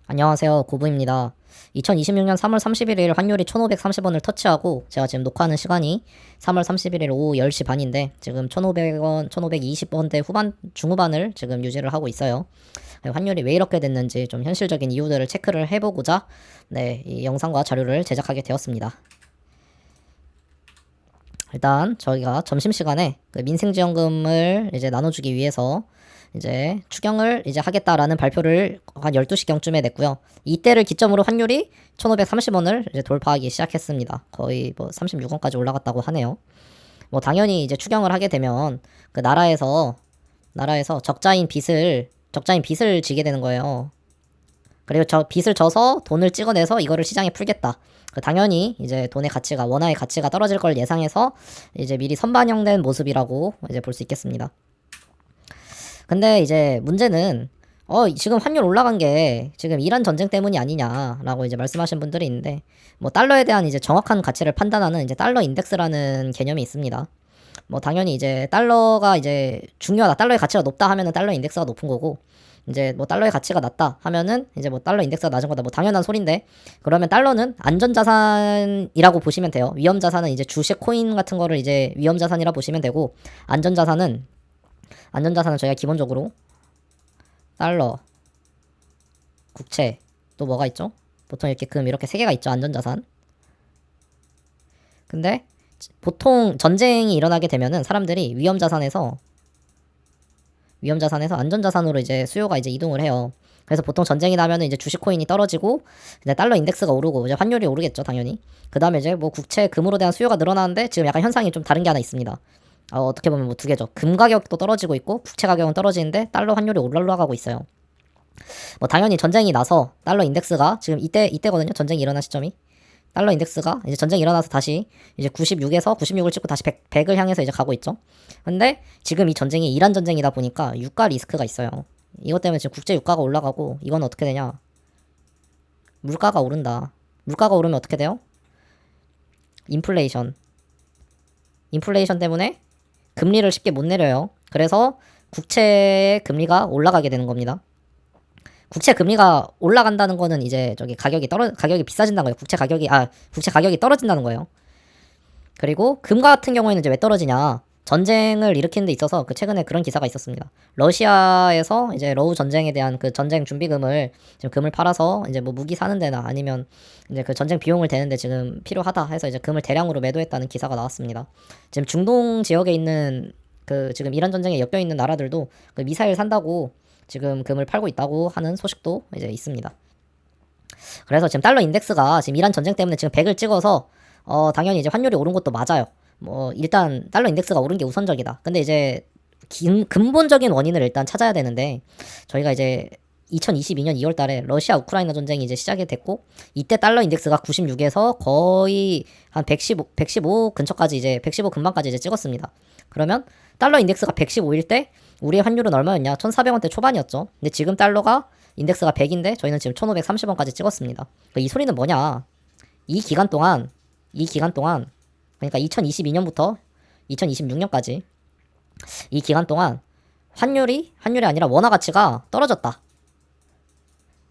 안녕하세요. 고부입니다. 2026년 3월 31일 환율이 1,530원을 터치하고 제가 지금 녹화하는 시간이 3월 31일 오후 10시 반인데 지금 1,500원, 1,520원대 후반, 중후반을 지금 유지를 하고 있어요. 환율이 왜 이렇게 됐는지 좀 현실적인 이유들을 체크를 해보고자 이 영상과 자료를 제작하게 되었습니다. 일단 저희가 점심시간에 그 민생지원금을 이제 나눠주기 위해서 이제 추경을 이제 하겠다라는 발표를 한 12시경쯤에 냈고요. 이때를 기점으로 환율이 1,530원을 이제 돌파하기 시작했습니다. 거의 뭐 36원까지 올라갔다고 하네요. 뭐 당연히 이제 추경을 하게 되면 그 나라에서 적자인 빚을 지게 되는 거예요. 그리고 저 빚을 져서 돈을 찍어내서 이거를 시장에 풀겠다. 당연히 이제 돈의 가치가 원화의 가치가 떨어질 걸 예상해서 이제 미리 선반영된 모습이라고 이제 볼 수 있겠습니다. 근데 이제 문제는 지금 환율 올라간 게 지금 이란 전쟁 때문이 아니냐라고 이제 말씀하신 분들이 있는데 뭐 달러에 대한 이제 정확한 가치를 판단하는 이제 달러 인덱스라는 개념이 있습니다. 뭐 당연히 이제 달러가 이제 중요하다. 달러의 가치가 높다 하면은 달러 인덱스가 높은 거고 이제 뭐 달러의 가치가 낮다 하면은 이제 뭐 달러 인덱스가 낮은 거다. 뭐 당연한 소린데 그러면 달러는 안전자산이라고 보시면 돼요. 위험자산은 이제 주식 코인 같은 거를 이제 위험자산이라 보시면 되고 안전자산은 저희가 기본적으로 달러, 국채, 또 뭐가 있죠? 보통 이렇게 금 이렇게 세 개가 있죠. 안전자산. 근데 보통 전쟁이 일어나게 되면은 사람들이 위험자산에서 안전자산으로 이제 수요가 이제 이동을 해요. 그래서 보통 전쟁이 나면은 이제 주식 코인이 떨어지고 이제 달러 인덱스가 오르고 이제 환율이 오르겠죠, 당연히. 그다음에 이제 뭐 국채, 금으로 대한 수요가 늘어나는데 지금 약간 현상이 좀 다른 게 하나 있습니다. 어떻게 보면 뭐 두 개죠. 금 가격도 떨어지고 있고 국채 가격은 떨어지는데 달러 환율이 올라가고 있어요. 뭐 당연히 전쟁이 나서 달러 인덱스가 지금 이때거든요. 전쟁이 일어난 시점이. 달러 인덱스가 이제 전쟁이 일어나서 다시 이제 96에서 96을 찍고 다시 100을 향해서 이제 가고 있죠. 근데 지금 이 전쟁이 이란 전쟁이다 보니까 유가 리스크가 있어요. 이것 때문에 지금 국제 유가가 올라가고 이건 어떻게 되냐? 물가가 오른다. 물가가 오르면 어떻게 돼요? 인플레이션 때문에 금리를 쉽게 못 내려요. 그래서 국채의 금리가 올라가게 되는 겁니다. 국채 금리가 올라간다는 거는 이제 저기 가격이 비싸진다는 거예요. 국채 가격이 떨어진다는 거예요. 그리고 금 같은 경우에는 이제 왜 떨어지냐? 전쟁을 일으키는 데 있어서 그 최근에 그런 기사가 있었습니다. 러시아에서 이제 러우 전쟁에 대한 그 전쟁 준비금을 지금 금을 팔아서 이제 뭐 무기 사는 데나 아니면 이제 그 전쟁 비용을 대는데 지금 필요하다 해서 이제 금을 대량으로 매도했다는 기사가 나왔습니다. 지금 중동 지역에 있는 그 지금 이란 전쟁에 엮여 있는 나라들도 그 미사일 산다고 지금 금을 팔고 있다고 하는 소식도 이제 있습니다. 그래서 지금 달러 인덱스가 지금 이란 전쟁 때문에 지금 100을 찍어서 당연히 이제 환율이 오른 것도 맞아요. 뭐 일단 달러 인덱스가 오른 게 우선적이다. 근데 이제 근본적인 원인을 일단 찾아야 되는데 저희가 이제 2022년 2월 달에 러시아 우크라이나 전쟁이 이제 시작이 됐고 이때 달러 인덱스가 96에서 거의 한 115 근처까지 이제 115 근방까지 이제 찍었습니다. 그러면 달러 인덱스가 115일 때 우리의 환율은 얼마였냐? 1,400원대 초반이었죠. 근데 지금 달러가 인덱스가 100인데 저희는 지금 1,530원까지 찍었습니다. 그러니까 이 소리는 뭐냐? 이 기간 동안 그러니까 2022년부터 2026년까지 이 기간 동안 환율이 아니라 원화 가치가 떨어졌다.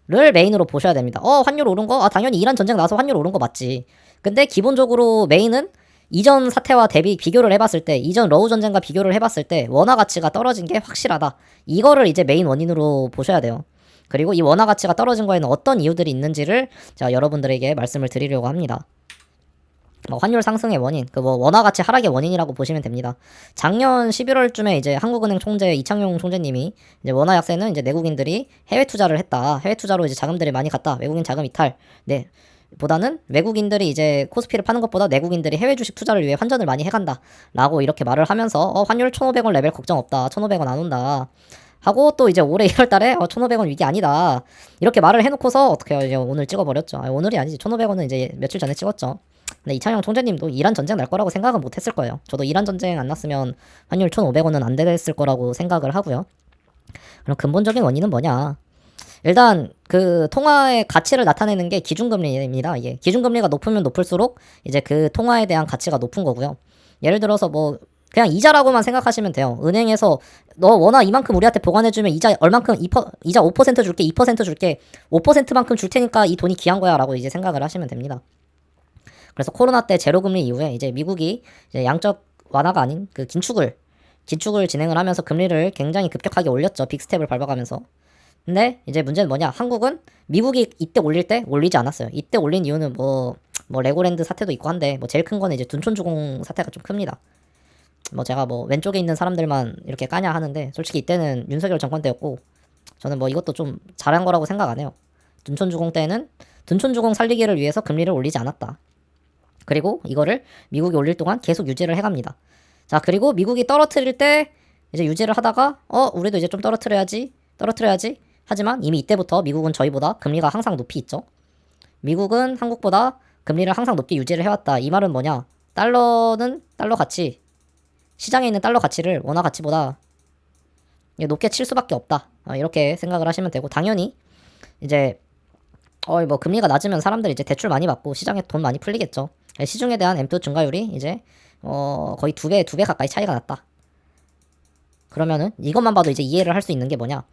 를 메인으로 보셔야 됩니다. 환율 오른 거? 당연히 이란 전쟁 나서 환율 오른 거 맞지. 근데 기본적으로 메인은 이전 사태와 비교를 해봤을 때, 이전 러우 전쟁과 비교를 해봤을 때 원화 가치가 떨어진 게 확실하다. 이거를 이제 메인 원인으로 보셔야 돼요. 그리고 이 원화 가치가 떨어진 거에는 어떤 이유들이 있는지를 제가 여러분들에게 말씀을 드리려고 합니다. 환율 상승의 원인, 원화 가치 하락의 원인이라고 보시면 됩니다. 작년 11월쯤에 이제 한국은행 총재 이창용 총재님이 이제 원화 약세는 이제 내국인들이 해외 투자를 했다. 해외 투자로 이제 자금들이 많이 갔다. 외국인 자금 이탈. 보다는 외국인들이 이제 코스피를 파는 것보다 내국인들이 해외 주식 투자를 위해 환전을 많이 해간다. 라고 이렇게 말을 하면서 환율 1,500원 레벨 걱정 없다. 1,500원 안 온다. 하고 또 이제 올해 1월 달에 1,500원 위기 아니다. 이렇게 말을 해놓고서 어떻게 해요? 이제 오늘 찍어버렸죠. 오늘이 아니지. 1,500원은 이제 며칠 전에 찍었죠. 근데 이창용 총재님도 이란 전쟁 날 거라고 생각은 못 했을 거예요. 저도 이란 전쟁 안 났으면 환율 1,500원은 안 됐을 거라고 생각을 하고요. 그럼 근본적인 원인은 뭐냐? 일단 그 통화의 가치를 나타내는 게 기준금리입니다. 이게 기준금리가 높으면 높을수록 이제 그 통화에 대한 가치가 높은 거고요. 예를 들어서 뭐 그냥 이자라고만 생각하시면 돼요. 은행에서 너 원화 이만큼 우리한테 보관해주면 이자 얼만큼 이자 5% 줄게, 2% 줄게, 5%만큼 줄 테니까 이 돈이 귀한 거야라고 이제 생각을 하시면 됩니다. 그래서 코로나 때 제로금리 이후에 이제 미국이 이제 양적 완화가 아닌 그 긴축을 진행을 하면서 금리를 굉장히 급격하게 올렸죠. 빅스텝을 밟아가면서. 근데 이제 문제는 뭐냐? 한국은 미국이 이때 올릴 때 올리지 않았어요. 이때 올린 이유는 뭐 레고랜드 사태도 있고 한데 뭐 제일 큰 거는 이제 둔촌주공 사태가 좀 큽니다. 뭐 제가 뭐 왼쪽에 있는 사람들만 이렇게 까냐 하는데 솔직히 이때는 윤석열 정권 때였고 저는 뭐 이것도 좀 잘한 거라고 생각 안 해요. 둔촌주공 때는 둔촌주공 살리기를 위해서 금리를 올리지 않았다. 그리고 이거를 미국이 올릴 동안 계속 유지를 해갑니다. 자, 그리고 미국이 떨어뜨릴 때 이제 유지를 하다가 우리도 이제 좀 떨어뜨려야지 하지만 이미 이때부터 미국은 저희보다 금리가 항상 높이 있죠. 미국은 한국보다 금리를 항상 높게 유지를 해왔다. 이 말은 뭐냐? 달러는 달러 가치, 시장에 있는 달러 가치를 원화 가치보다 높게 칠 수밖에 없다. 이렇게 생각을 하시면 되고, 당연히 이제 뭐 금리가 낮으면 사람들이 이제 대출 많이 받고 시장에 돈 많이 풀리겠죠. 시중에 대한 M2 증가율이 이제 거의 두 배 가까이 차이가 났다. 그러면은 이것만 봐도 이제 이해를 할 수 있는 게 뭐냐?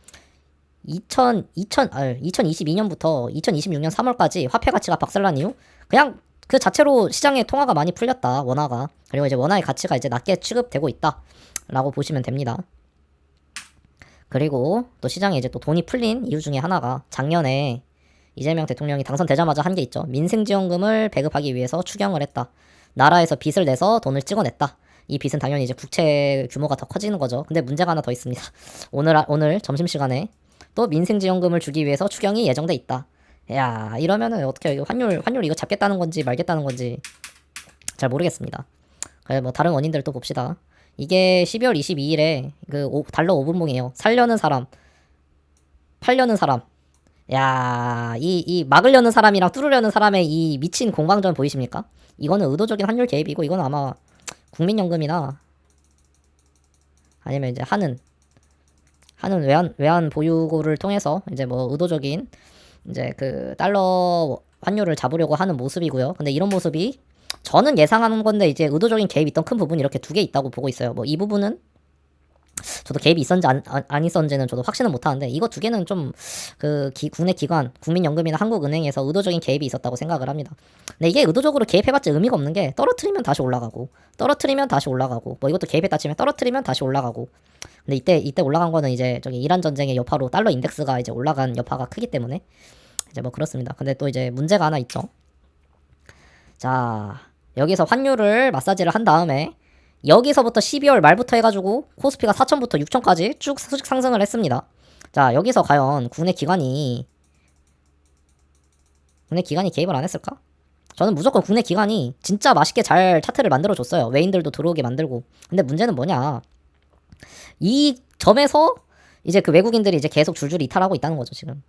2022년부터 2026년 3월까지 화폐 가치가 박살난 이유? 그냥 그 자체로 시장에 통화가 많이 풀렸다, 원화가. 그리고 이제 원화의 가치가 이제 낮게 취급되고 있다 라고 보시면 됩니다. 그리고 또 시장에 이제 또 돈이 풀린 이유 중에 하나가 작년에 이재명 대통령이 당선되자마자 한 게 있죠. 민생지원금을 배급하기 위해서 추경을 했다. 나라에서 빚을 내서 돈을 찍어냈다. 이 빚은 당연히 이제 국채 규모가 더 커지는 거죠. 근데 문제가 하나 더 있습니다. 오늘 점심시간에 또 민생지원금을 주기 위해서 추경이 예정돼 있다. 야, 이러면은 어떻게 환율 이거 잡겠다는 건지 말겠다는 건지 잘 모르겠습니다. 뭐 다른 원인들 또 봅시다. 이게 12월 22일에 그 달러 5분봉이에요. 살려는 사람, 팔려는 사람. 야, 이 막으려는 사람이랑 뚫으려는 사람의 이 미친 공방전 보이십니까? 이거는 의도적인 환율 개입이고, 이건 아마 국민연금이나 아니면 이제 하는 외환 보유고를 통해서 이제 뭐 의도적인 이제 그 달러 환율을 잡으려고 하는 모습이고요. 근데 이런 모습이 저는 예상하는 건데 이제 의도적인 개입이 있던 큰 부분이 이렇게 두 개 있다고 보고 있어요. 뭐 이 부분은 저도 개입이 있었는지 안 있었는지는 저도 확신은 못하는데, 이거 두 개는 좀 그 국내 기관, 국민연금이나 한국은행에서 의도적인 개입이 있었다고 생각을 합니다. 근데 이게 의도적으로 개입해봤자 의미가 없는 게, 떨어뜨리면 다시 올라가고 뭐 이것도 개입했다 치면 떨어뜨리면 다시 올라가고. 근데 이때 올라간 거는 이제 저기 이란 전쟁의 여파로 달러 인덱스가 이제 올라간 여파가 크기 때문에 이제 뭐 그렇습니다. 근데 또 이제 문제가 하나 있죠. 자, 여기서 환율을 마사지를 한 다음에 여기서부터 12월 말부터 해가지고 코스피가 4천부터 6천까지 쭉 상승을 했습니다. 자, 여기서 과연 국내 기관이 개입을 안 했을까? 저는 무조건 국내 기관이 진짜 맛있게 잘 차트를 만들어줬어요. 외인들도 들어오게 만들고. 근데 문제는 뭐냐? 이 점에서 이제 그 외국인들이 이제 계속 줄줄이 이탈하고 있다는 거죠, 지금.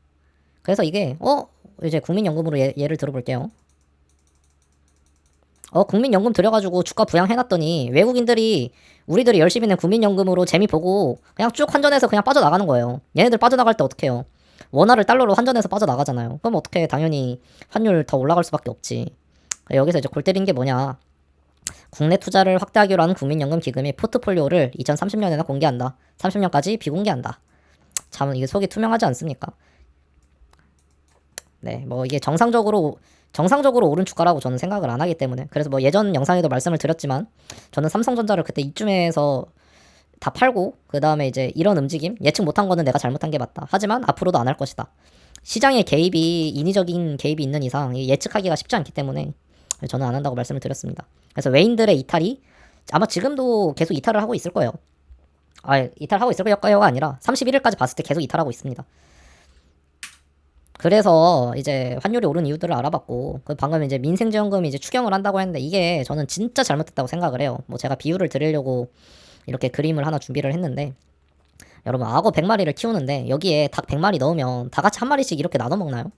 그래서 이게 이제 국민연금으로 예를 들어볼게요. 국민연금 들여가지고 주가 부양해놨더니 외국인들이 우리들이 열심히 낸 국민연금으로 재미 보고 그냥 쭉 환전해서 그냥 빠져나가는 거예요. 얘네들 빠져나갈 때 어떻게 해요? 원화를 달러로 환전해서 빠져나가잖아요. 그럼 어떻게, 당연히 환율 더 올라갈 수밖에 없지. 여기서 이제 골 때린 게 뭐냐? 국내 투자를 확대하기로 하는 국민연금 기금이 포트폴리오를 2030년에나 공개한다. 30년까지 비공개한다. 참 이게 속이 투명하지 않습니까? 네, 뭐 이게 정상적으로 오른 주가라고 저는 생각을 안 하기 때문에. 그래서 뭐 예전 영상에도 말씀을 드렸지만 저는 삼성전자를 그때 이쯤에서 다 팔고, 그 다음에 이제 이런 움직임, 예측 못한 거는 내가 잘못한 게 맞다. 하지만 앞으로도 안 할 것이다. 시장의 개입이, 인위적인 개입이 있는 이상 예측하기가 쉽지 않기 때문에 저는 안 한다고 말씀을 드렸습니다. 그래서 외인들의 이탈이 아마 지금도 계속 이탈을 하고 있을 거예요. 이탈하고 있을 거요가 아니라 31일까지 봤을 때 계속 이탈하고 있습니다. 그래서 이제 환율이 오른 이유들을 알아봤고, 방금 이제 민생지원금 이제 추경을 한다고 했는데 이게 저는 진짜 잘못됐다고 생각을 해요. 뭐 제가 비유를 드리려고 이렇게 그림을 하나 준비를 했는데, 여러분 악어 100마리를 키우는데 여기에 닭 100마리 넣으면 다 같이 한 마리씩 이렇게 나눠 먹나요?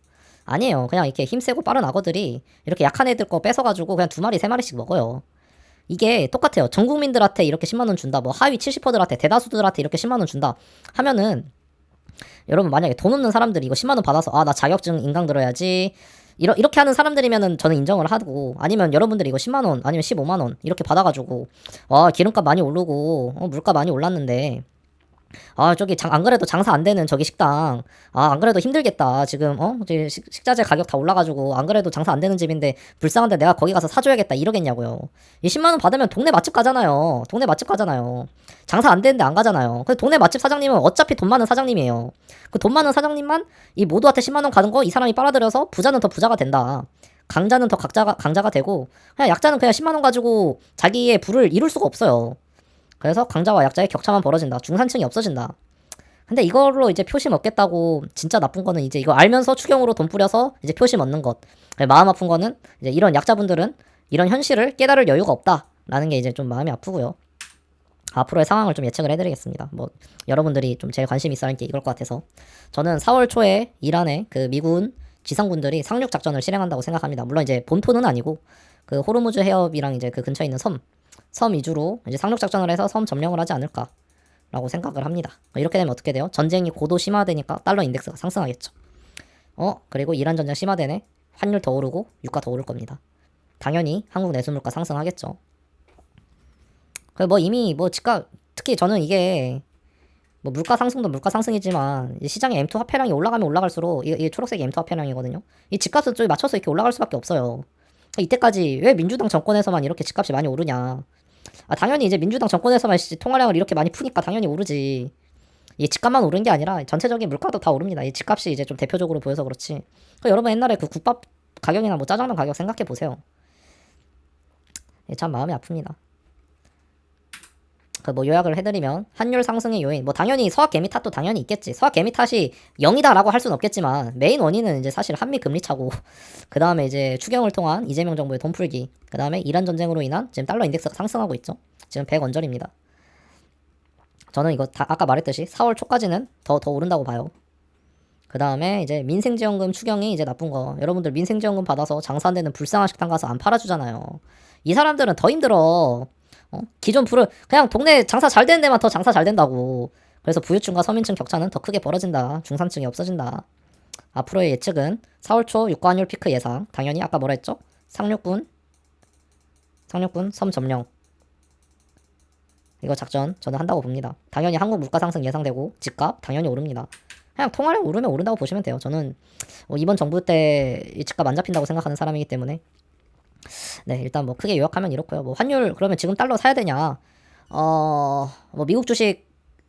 아니에요. 그냥 이렇게 힘세고 빠른 악어들이 이렇게 약한 애들 거 뺏어가지고 그냥 2마리 3마리씩 먹어요. 이게 똑같아요. 전 국민들한테 이렇게 10만원 준다, 뭐 하위 70%들한테, 대다수들한테 이렇게 10만원 준다 하면은, 여러분 만약에 돈 없는 사람들이 이거 10만원 받아서 나 자격증 인강 들어야지, 이렇게 하는 사람들이면은 저는 인정을 하고, 아니면 여러분들이 이거 10만원 아니면 15만원 이렇게 받아가지고 와 기름값 많이 오르고 물가 많이 올랐는데 저기 안 그래도 장사 안 되는 저기 식당 안 그래도 힘들겠다 지금 이제 식자재 가격 다 올라가지고 안 그래도 장사 안 되는 집인데 불쌍한데 내가 거기 가서 사줘야겠다 이러겠냐고요. 이 10만 원 받으면 동네 맛집 가잖아요. 동네 맛집 가잖아요. 장사 안 되는데 안 가잖아요. 그 동네 맛집 사장님은 어차피 돈 많은 사장님이에요. 그 돈 많은 사장님만 이 모두한테 10만 원 가는 거 이 사람이 빨아들여서 부자는 더 부자가 된다. 강자는 더 강자가 되고 그냥 약자는 그냥 10만 원 가지고 자기의 부를 이룰 수가 없어요. 그래서 강자와 약자의 격차만 벌어진다. 중산층이 없어진다. 근데 이걸로 이제 표심 얻겠다고 진짜 나쁜 거는 이제 이거 알면서 추경으로 돈 뿌려서 이제 표심 얻는 것. 마음 아픈 거는 이제 이런 약자분들은 이런 현실을 깨달을 여유가 없다라는 게 이제 좀 마음이 아프고요. 앞으로의 상황을 좀 예측을 해드리겠습니다. 뭐 여러분들이 좀 제일 관심 있어 하는 게 이걸 것 같아서 저는 4월 초에 이란의 그 미군 지상군들이 상륙 작전을 실행한다고 생각합니다. 물론 이제 본토는 아니고 그 호르무즈 해협이랑 이제 그 근처에 있는 섬 위주로 이제 상륙 작전을 해서 섬 점령을 하지 않을까라고 생각을 합니다. 이렇게 되면 어떻게 돼요? 전쟁이 고도 심화되니까 달러 인덱스가 상승하겠죠. 그리고 이란 전쟁 심화되네. 환율 더 오르고 유가 더 오를 겁니다. 당연히 한국 내수 물가 상승하겠죠. 뭐 이미 뭐 집값 특히 저는 이게 뭐 물가 상승도 물가 상승이지만 시장의 M2 화폐량이 올라가면 올라갈수록 이게 초록색이 M2 화폐량이거든요. 이 집값은 좀 맞춰서 이렇게 올라갈 수밖에 없어요. 이때까지 왜 민주당 정권에서만 이렇게 집값이 많이 오르냐. 당연히 이제 민주당 정권에서만 통화량을 이렇게 많이 푸니까 당연히 오르지. 이 집값만 오른 게 아니라 전체적인 물가도 다 오릅니다. 이 집값이 이제 좀 대표적으로 보여서 그렇지. 여러분 옛날에 그 국밥 가격이나 뭐 짜장면 가격 생각해 보세요. 참 마음이 아픕니다. 뭐 요약을 해드리면 환율 상승의 요인 뭐 당연히 서학 개미 탓도 당연히 있겠지. 서학 개미 탓이 0이다라고 할 수는 없겠지만 메인 원인은 이제 사실 한미 금리 차고 그 다음에 이제 추경을 통한 이재명 정부의 돈 풀기 그 다음에 이란 전쟁으로 인한 지금 달러 인덱스가 상승하고 있죠. 지금 100원절입니다. 저는 이거 아까 말했듯이 4월 초까지는 더 오른다고 봐요. 그 다음에 이제 민생지원금 추경이 이제 나쁜 거. 여러분들 민생지원금 받아서 장사 안 되는 불쌍한 식당 가서 안 팔아주잖아요. 이 사람들은 더 힘들어. 기존 그냥 동네 장사 잘 되는 데만 더 장사 잘 된다고. 그래서 부유층과 서민층 격차는 더 크게 벌어진다. 중산층이 없어진다. 앞으로의 예측은 4월 초 유가 환율 피크 예상. 당연히 아까 뭐라 했죠? 상륙군 섬 점령. 이거 작전 저는 한다고 봅니다. 당연히 한국 물가 상승 예상되고 집값 당연히 오릅니다. 그냥 통화량 오르면 오른다고 보시면 돼요. 저는 이번 정부 때 집값 안 잡힌다고 생각하는 사람이기 때문에 네 일단 뭐 크게 요약하면 이렇고요. 뭐 환율 그러면 지금 달러 사야 되냐? 뭐 미국 주식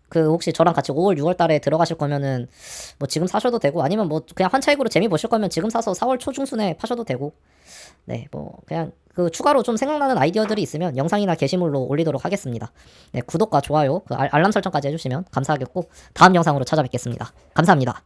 그 혹시 저랑 같이 5월 6월 달에 들어가실 거면은 뭐 지금 사셔도 되고 아니면 뭐 그냥 환차익으로 재미 보실 거면 지금 사서 4월 초 중순에 파셔도 되고 네 뭐 그냥 그 추가로 좀 생각나는 아이디어들이 있으면 영상이나 게시물로 올리도록 하겠습니다. 네 구독과 좋아요 그 알람 설정까지 해주시면 감사하겠고 다음 영상으로 찾아뵙겠습니다. 감사합니다.